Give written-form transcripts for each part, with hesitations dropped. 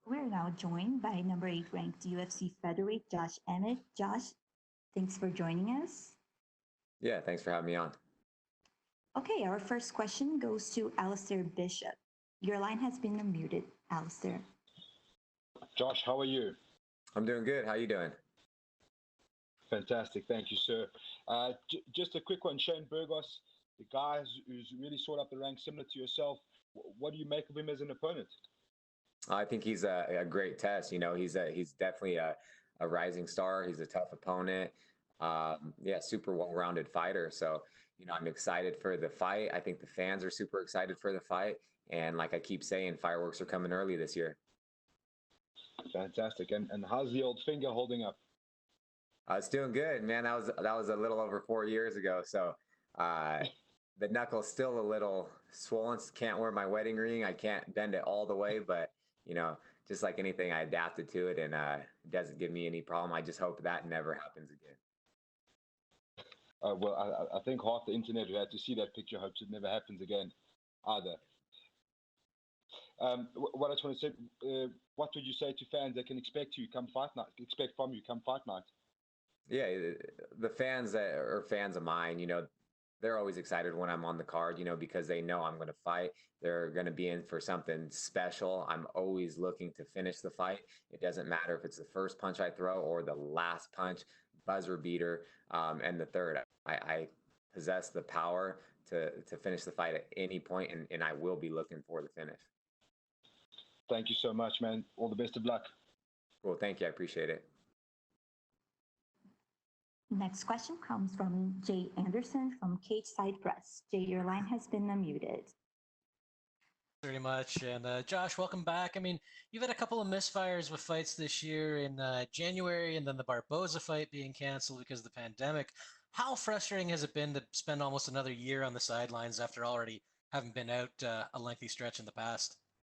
We're now joined by number 8 ranked UFC featherweight Josh Emmett. Josh, thanks for joining us. Yeah, thanks for having me on. Okay, our first question goes to Alistair Bishop. Your line has been unmuted, Alistair. Josh, how are you? I'm doing good. How you doing? Fantastic. Thank you, sir. Just a quick one. Shane Burgos, the guy who's really sought up the ranks similar to yourself. What do you make of him as an opponent? I think he's a great test. He's definitely a rising star. He's a tough opponent. Yeah, super well-rounded fighter. So, I'm excited for the fight. I think the fans are super excited for the fight. And like I keep saying, fireworks are coming early this year. Fantastic. And how's the old finger holding up? It's doing good, man. That was a little over 4 years ago. So, the knuckle's still a little swollen. Can't wear my wedding ring. I can't bend it all the way, but just like anything, I adapted to it, and it doesn't give me any problem. I just hope that never happens again. Well, I think half the internet who had to see that picture hopes it never happens again either. What I just want to say, what would you say to fans that can expect from you come fight night? Yeah, the fans that are fans of mine, they're always excited when I'm on the card, because they know I'm going to fight. They're going to be in for something special. I'm always looking to finish the fight. It doesn't matter if it's the first punch I throw or the last punch, buzzer beater, and the third. I possess the power to finish the fight at any point, and I will be looking for the finish. Thank you so much, man. All the best of luck. Well, thank you. I appreciate it. Next question comes from Jay Anderson from Cage Side Press. Jay, your line has been unmuted. Very much. And Josh, welcome back. I mean, you've had a couple of misfires with fights this year in January, and then the Barboza fight being canceled because of the pandemic. How frustrating has it been to spend almost another year on the sidelines after already having been out a lengthy stretch in the past?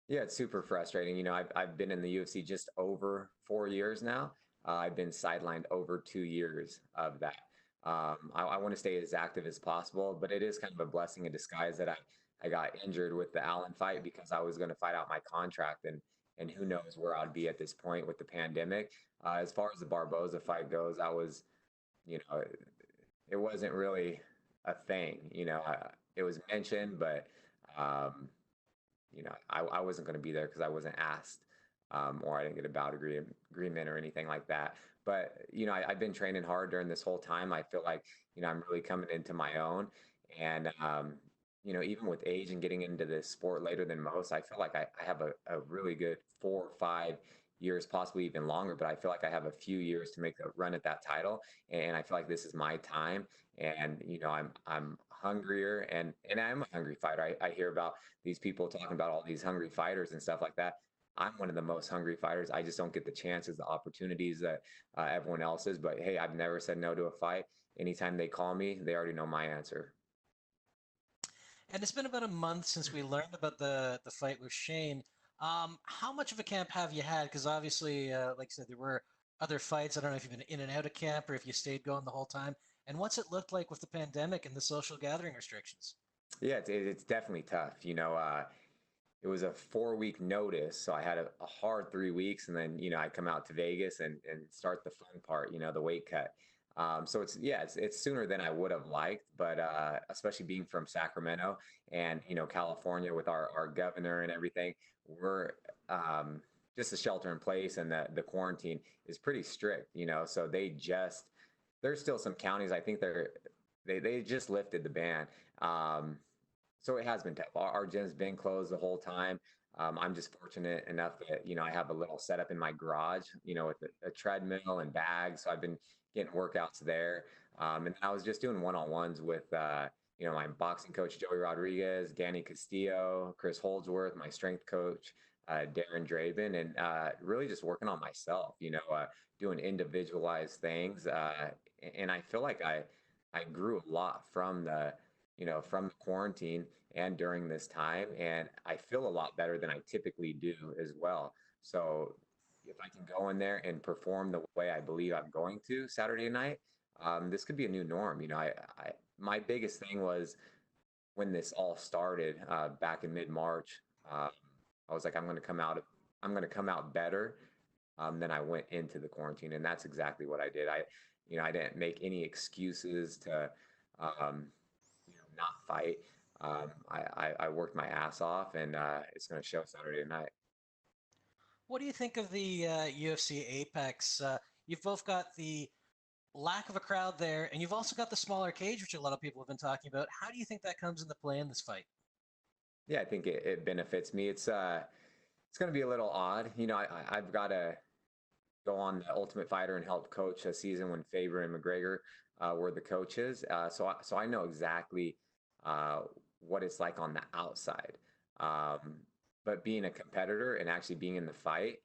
Yeah, it's super frustrating. I've been in the UFC just over 4 years now. I've been sidelined over 2 years of that. I want to stay as active as possible, but it is kind of a blessing in disguise that I got injured with the Allen fight because I was going to fight out my contract, and who knows where I'd be at this point with the pandemic. As far as the Barboza fight goes, it wasn't really a thing. It was mentioned, but I wasn't going to be there because I wasn't asked, or I didn't get a bout agreement or anything like that. But, I've been training hard during this whole time. I feel like, I'm really coming into my own. And, even with age and getting into this sport later than most, I feel like I have a really good 4 or 5 years, possibly even longer, but I feel like I have a few years to make a run at that title. And I feel like this is my time. And, I'm hungrier, and I'm a hungry fighter. I hear about these people talking about all these hungry fighters and stuff like that. I'm one of the most hungry fighters. I just don't get the chances, the opportunities that everyone else is. But hey, I've never said no to a fight. Anytime they call me, they already know my answer. And it's been about a month since we learned about the fight with Shane. How much of a camp have you had? Because obviously, like I said, there were other fights. I don't know if you've been in and out of camp or if you stayed going the whole time. And what's it looked like with the pandemic and the social gathering restrictions? Yeah, it's definitely tough. It was a 4-week notice, so I had a hard 3 weeks, and then I come out to Vegas and start the fun part, the weight cut. So it's sooner than I would have liked, but especially being from Sacramento and California with our governor and everything, we're just the shelter in place, and the quarantine is pretty strict. So there's still some counties, I think they just lifted the ban. So it has been tough. Our gym's been closed the whole time. I'm just fortunate enough that, I have a little setup in my garage, with a treadmill and bags. So I've been getting workouts there. And then I was just doing one-on-ones with, my boxing coach, Joey Rodriguez, Danny Castillo, Chris Holdsworth, my strength coach, Darren Draven, and really just working on myself, doing individualized things. And I feel like I grew a lot from the quarantine and during this time, and I feel a lot better than I typically do as well. So if I can go in there and perform the way I believe I'm going to Saturday night, this could be a new norm. My biggest thing was when this all started back in mid-March. I was like, I'm going I'm going to come out better, then I went into the quarantine, and that's exactly what I did. I didn't make any excuses to, not fight. I worked my ass off, and it's going to show Saturday night. What do you think of the UFC Apex? You've both got the lack of a crowd there, and you've also got the smaller cage, which a lot of people have been talking about. How do you think that comes into play in this fight? Yeah, I think it benefits me. It's going to be a little odd. I've got to go on the Ultimate Fighter and help coach a season when Faber and McGregor were the coaches. So I know exactly what it's like on the outside. But being a competitor and actually being in the fight,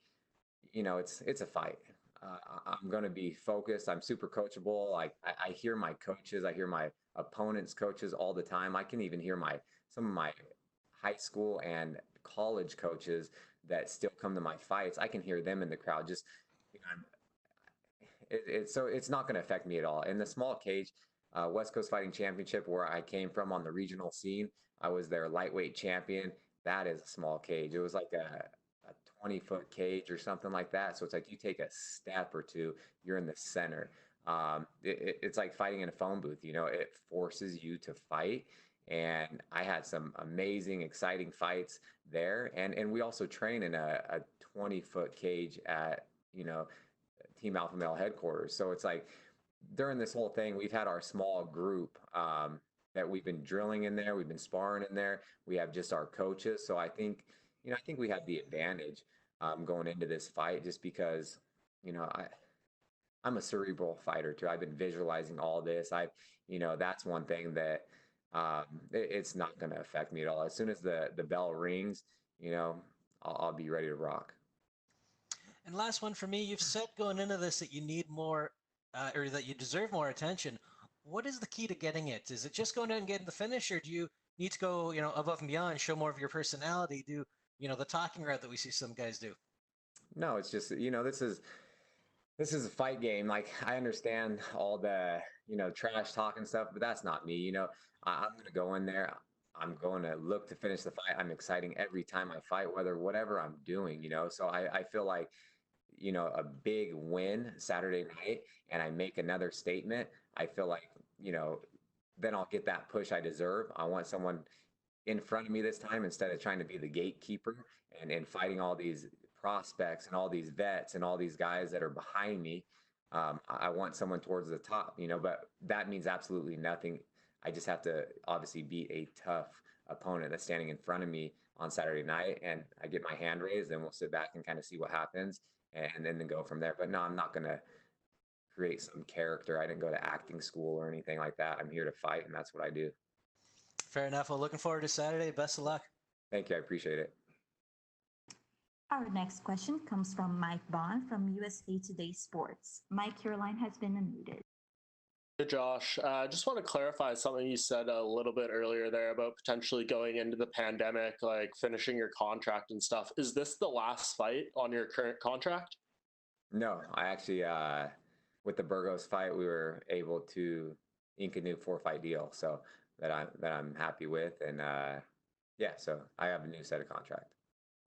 it's a fight. I'm going to be focused. I'm super coachable. I hear my coaches. I hear my opponents' coaches all the time. I can even hear some of my high school and college coaches that still come to my fights. I can hear them in the crowd. Just so it's not going to affect me at all. In the small cage, West Coast Fighting Championship, where I came from on the regional scene, I was their lightweight champion. That is a small cage. It was like a 20-foot cage or something like that. So it's like you take a step or two, you're in the center. It's like fighting in a phone booth. It forces you to fight. And I had some amazing, exciting fights there. And we also train in a 20-foot cage at, Team Alpha Male headquarters. So it's like during this whole thing, we've had our small group that we've been drilling in there. We've been sparring in there. We have just our coaches. So I think we have the advantage going into this fight just because, I'm a cerebral fighter too. I've been visualizing all this. That's one thing that it's not going to affect me at all. As soon as the bell rings, I'll be ready to rock. And last one for me, you've said going into this that you need more, or that you deserve more attention. What is the key to getting it? Is it just going out and getting the finish, or do you need to go, above and beyond, show more of your personality, do, the talking route that we see some guys do? No, it's just, this is a fight game. Like I understand all the, trash talk and stuff, but that's not me. I'm going to go in there. I'm going to look to finish the fight. I'm exciting every time I fight, whatever I'm doing, So I feel like, a big win Saturday night and I make another statement. I feel like, then I'll get that push I deserve. I want someone in front of me this time instead of trying to be the gatekeeper and fighting all these prospects and all these vets and all these guys that are behind me. I want someone towards the top, but that means absolutely nothing. I just have to obviously beat a tough opponent that's standing in front of me on Saturday night, and I get my hand raised, and we'll sit back and kind of see what happens, and then go from there. But no, I'm not going to create some character. I didn't go to acting school or anything like that. I'm here to fight, and that's what I do. Fair enough. Well, looking forward to Saturday. Best of luck. Thank you. I appreciate it. Our next question comes from Mike Bond from USA Today Sports. Mike, your line has been unmuted. Hey, Josh. Just want to clarify something you said a little bit earlier there about potentially going into the pandemic, like finishing your contract and stuff. Is this the last fight on your current contract? No, I actually, with the Burgos fight, we were able to ink a new 4-fight deal, so that I'm happy with, and yeah, so I have a new set of contract.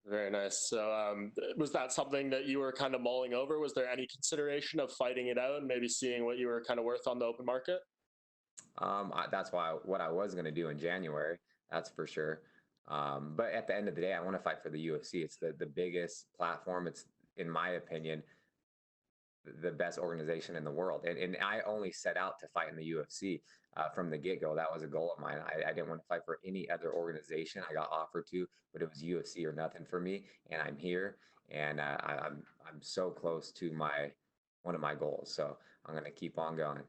Very nice. So was that something that you were kind of mulling over? Was there any consideration of fighting it out and maybe seeing what you were kind of worth on the open market? That's what I was going to do in January. That's for sure. But at the end of the day, I want to fight for the UFC. It's the biggest platform. It's, in my opinion, the best organization in the world. And I only set out to fight in the UFC from the get-go. That was a goal of mine. I didn't want to fight for any other organization. I got offered to, but it was UFC or nothing for me. And I'm here, and I'm so close to one of my goals. So I'm going to keep on going.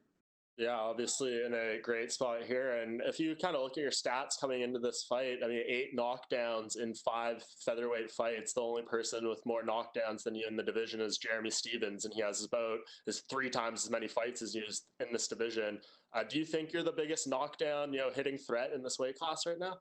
Yeah, obviously in a great spot here. And if you kind of look at your stats coming into this fight, I mean, 8 knockdowns in 5 featherweight fights. The only person with more knockdowns than you in the division is Jeremy Stevens, and he has 3 times as many fights as you in this division. Do you think you're the biggest knockdown, hitting threat in this weight class right now?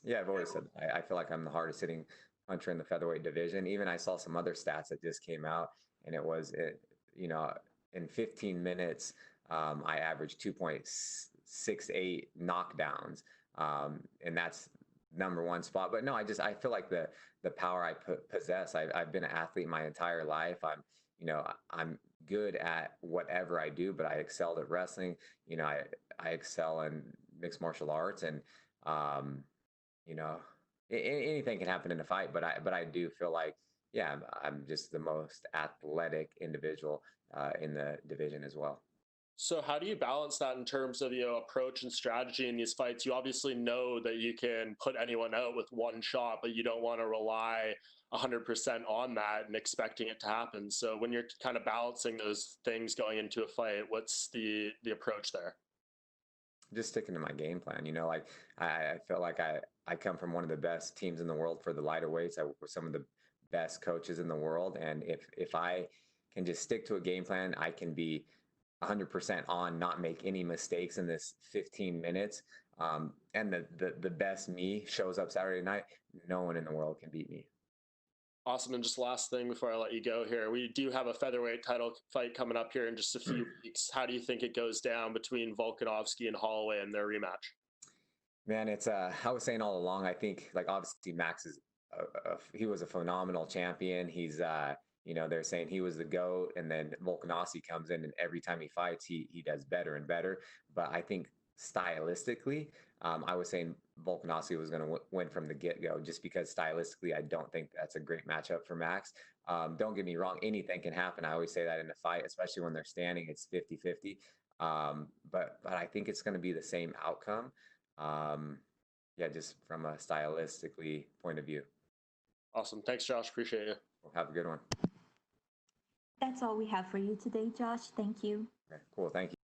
Yeah, I've always said I feel like I'm the hardest hitting puncher in the featherweight division. Even I saw some other stats that just came out, and in 15 minutes. I averaged 2.68 knockdowns, and that's number one spot. But no, I feel like the power I possess. I've been an athlete my entire life. I'm good at whatever I do, but I excelled at wrestling. I excel in mixed martial arts, and you know, anything can happen in a fight. But I do feel like, yeah, I'm just the most athletic individual in the division as well. So how do you balance that in terms of, approach and strategy in these fights? You obviously know that you can put anyone out with one shot, but you don't want to rely 100% on that and expecting it to happen. So when you're kind of balancing those things going into a fight, what's the approach there? Just sticking to my game plan. Like I feel like I come from one of the best teams in the world for the lighter weights. I work with some of the best coaches in the world, and if I can just stick to a game plan, I can be 100% on, not make any mistakes in this 15 minutes. And the best me shows up Saturday night. No one in the world can beat me. Awesome. And just last thing before I let you go here, we do have a featherweight title fight coming up here in just a few weeks. How do you think it goes down between Volkanovski and Holloway in their rematch? Man, it's I was saying all along, I think, like, obviously Max is he was a phenomenal champion. He's they're saying he was the GOAT, and then Volkanovski comes in, and every time he fights, he does better and better. But I think stylistically, I was saying Volkanovski was going to win from the get-go, just because stylistically, I don't think that's a great matchup for Max. Don't get me wrong, anything can happen. I always say that in a fight, especially when they're standing, it's 50-50. But I think it's going to be the same outcome. Yeah, just from a stylistically point of view. Awesome. Thanks, Josh. Appreciate you. Have a good one. That's all we have for you today, Josh. Thank you. Okay, cool. Thank you.